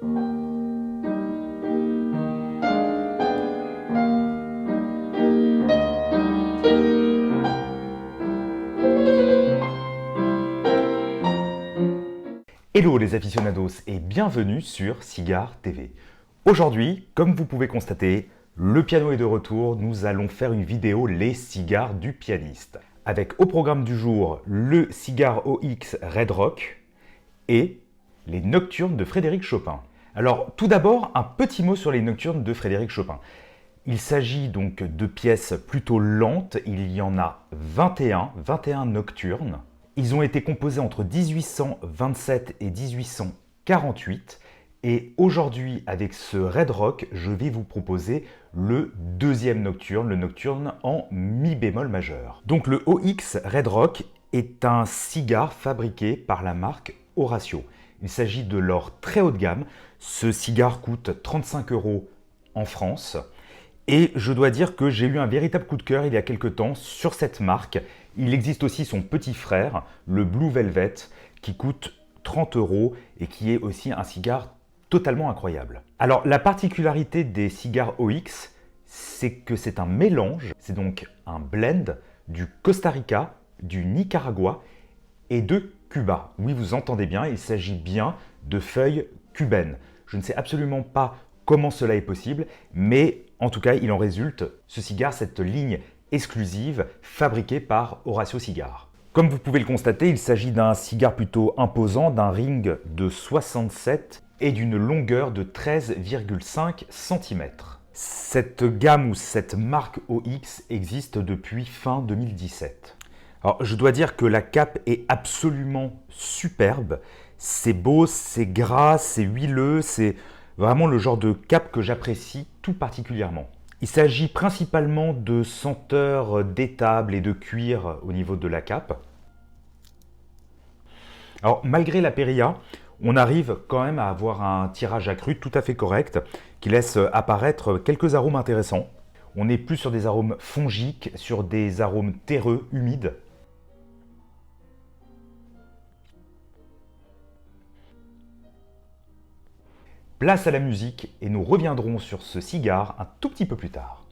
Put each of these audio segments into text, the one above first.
Hello les aficionados et bienvenue sur Cigare TV. Aujourd'hui, comme vous pouvez constater, le piano est de retour, nous allons faire une vidéo les cigares du pianiste. Avec au programme du jour le Cigare OX Red Rock et les Nocturnes de Frédéric Chopin. Alors tout d'abord, un petit mot sur les Nocturnes de Frédéric Chopin. Il s'agit donc de pièces plutôt lentes, il y en a 21 nocturnes. Ils ont été composés entre 1827 et 1848 et aujourd'hui avec ce Red Rock, je vais vous proposer le deuxième nocturne, le nocturne en mi bémol majeur. Donc le OX Red Rock est un cigare fabriqué par la marque Horatio. Il s'agit de leur très haut de gamme. Ce cigare coûte 35 € en France. Et je dois dire que j'ai eu un véritable coup de cœur il y a quelques temps sur cette marque. Il existe aussi son petit frère, le Blue Velvet, qui coûte 30 € et qui est aussi un cigare totalement incroyable. Alors la particularité des cigares OX, c'est que c'est un mélange, c'est donc un blend du Costa Rica, du Nicaragua et de Cuba. Oui, vous entendez bien, il s'agit bien de feuilles cubaines. Je ne sais absolument pas comment cela est possible, mais en tout cas, il en résulte ce cigare, cette ligne exclusive fabriquée par Horatio Cigar. Comme vous pouvez le constater, il s'agit d'un cigare plutôt imposant, d'un ring de 67 et d'une longueur de 13,5 cm. Cette gamme ou cette marque OX existe depuis fin 2017. Alors, je dois dire que la cape est absolument superbe. C'est beau, c'est gras, c'est huileux, c'est vraiment le genre de cape que j'apprécie tout particulièrement. Il s'agit principalement de senteurs d'étable et de cuir au niveau de la cape. Alors, malgré la Perilla, on arrive quand même à avoir un tirage accru tout à fait correct qui laisse apparaître quelques arômes intéressants. On n'est plus sur des arômes fongiques, sur des arômes terreux, humides. Place à la musique et nous reviendrons sur ce cigare un tout petit peu plus tard.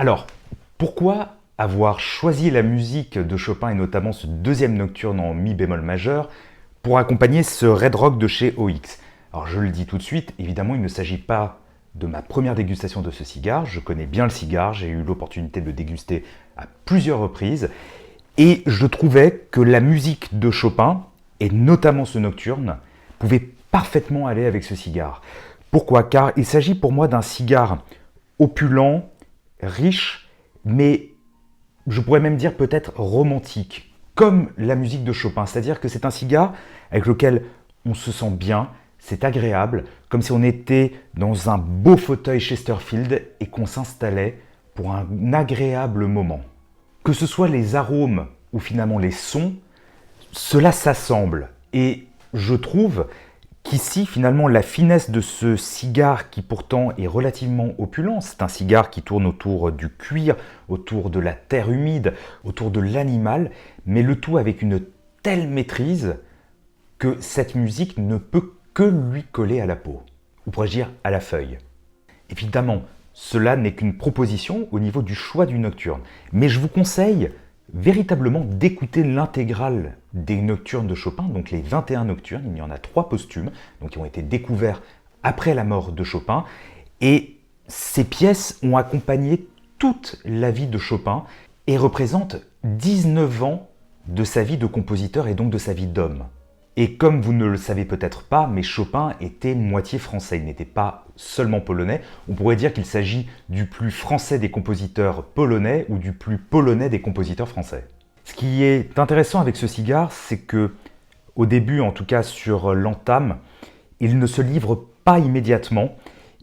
Alors, pourquoi avoir choisi la musique de Chopin et notamment ce deuxième nocturne en mi bémol majeur pour accompagner ce Red Rock de chez OX? Alors je le dis tout de suite, évidemment il ne s'agit pas de ma première dégustation de ce cigare, je connais bien le cigare, j'ai eu l'opportunité de le déguster à plusieurs reprises et je trouvais que la musique de Chopin, et notamment ce nocturne, pouvait parfaitement aller avec ce cigare. Pourquoi? Car il s'agit pour moi d'un cigare opulent, riche, mais je pourrais même dire peut-être romantique, comme la musique de Chopin. C'est-à-dire que c'est un cigare avec lequel on se sent bien, c'est agréable, comme si on était dans un beau fauteuil Chesterfield et qu'on s'installait pour un agréable moment. Que ce soit les arômes ou finalement les sons, cela s'assemble. Et je trouve qu'ici, finalement, la finesse de ce cigare qui pourtant est relativement opulent, c'est un cigare qui tourne autour du cuir, autour de la terre humide, autour de l'animal, mais le tout avec une telle maîtrise que cette musique ne peut que lui coller à la peau, ou pourrais-je dire à la feuille. Évidemment, cela n'est qu'une proposition au niveau du choix du nocturne, mais je vous conseille véritablement d'écouter l'intégrale des nocturnes de Chopin, donc les 21 nocturnes, il y en a 3 posthumes, donc qui ont été découverts après la mort de Chopin, et ces pièces ont accompagné toute la vie de Chopin et représentent 19 ans de sa vie de compositeur et donc de sa vie d'homme. Et comme vous ne le savez peut-être pas, mais Chopin était moitié français, il n'était pas seulement polonais. On pourrait dire qu'il s'agit du plus français des compositeurs polonais ou du plus polonais des compositeurs français. Ce qui est intéressant avec ce cigare, c'est que, au début, en tout cas sur l'entame, il ne se livre pas immédiatement.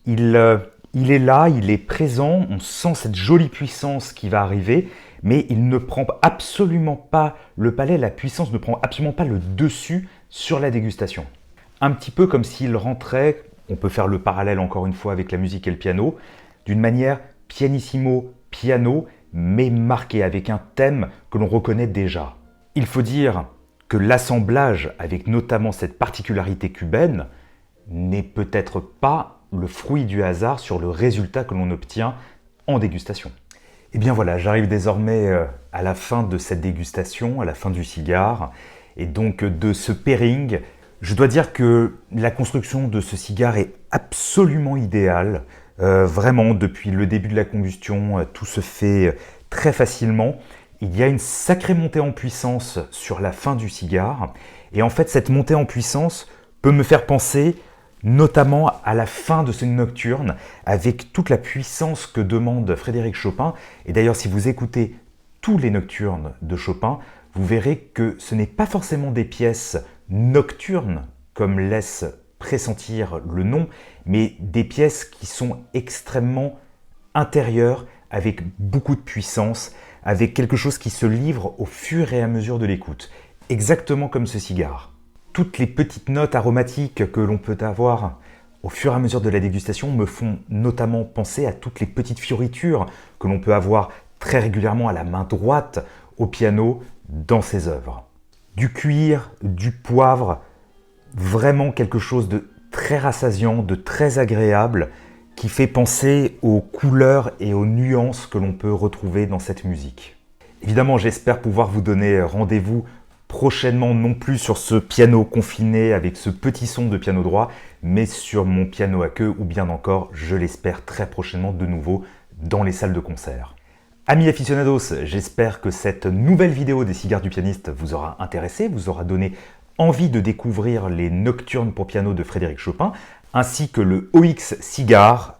Il est là, il est présent, on sent cette jolie puissance qui va arriver, mais il ne prend absolument pas le palais, la puissance ne prend absolument pas le dessus sur la dégustation. Un petit peu comme s'il rentrait, on peut faire le parallèle encore une fois avec la musique et le piano, d'une manière pianissimo piano, mais marqué avec un thème que l'on reconnaît déjà. Il faut dire que l'assemblage, avec notamment cette particularité cubaine, n'est peut-être pas le fruit du hasard sur le résultat que l'on obtient en dégustation. Et bien voilà, j'arrive désormais à la fin de cette dégustation, à la fin du cigare, et donc de ce pairing. Je dois dire que la construction de ce cigare est absolument idéale. Vraiment, depuis le début de la combustion, tout se fait très facilement. Il y a une sacrée montée en puissance sur la fin du cigare. Et en fait, cette montée en puissance peut me faire penser notamment à la fin de ce nocturne, avec toute la puissance que demande Frédéric Chopin. Et d'ailleurs, si vous écoutez tous les nocturnes de Chopin, vous verrez que ce n'est pas forcément des pièces nocturnes, comme laisse pressentir le nom, mais des pièces qui sont extrêmement intérieures, avec beaucoup de puissance, avec quelque chose qui se livre au fur et à mesure de l'écoute, exactement comme ce cigare. Toutes les petites notes aromatiques que l'on peut avoir au fur et à mesure de la dégustation me font notamment penser à toutes les petites fioritures que l'on peut avoir très régulièrement à la main droite au piano dans ses œuvres. Du cuir, du poivre, vraiment quelque chose de très rassasiant, de très agréable, qui fait penser aux couleurs et aux nuances que l'on peut retrouver dans cette musique. Évidemment, j'espère pouvoir vous donner rendez-vous prochainement, non plus sur ce piano confiné avec ce petit son de piano droit, mais sur mon piano à queue ou bien encore, je l'espère très prochainement de nouveau, dans les salles de concert. Amis aficionados, j'espère que cette nouvelle vidéo des cigares du pianiste vous aura intéressé, vous aura donné envie de découvrir les nocturnes pour piano de Frédéric Chopin, ainsi que le OX Cigar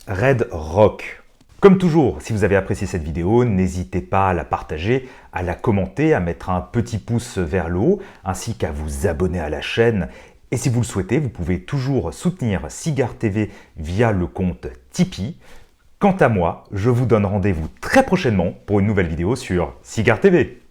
Red Rock. Comme toujours, si vous avez apprécié cette vidéo, n'hésitez pas à la partager, à la commenter, à mettre un petit pouce vers le haut, ainsi qu'à vous abonner à la chaîne. Et si vous le souhaitez, vous pouvez toujours soutenir Cigare TV via le compte Tipeee. Quant à moi, je vous donne rendez-vous très prochainement pour une nouvelle vidéo sur Cigare TV.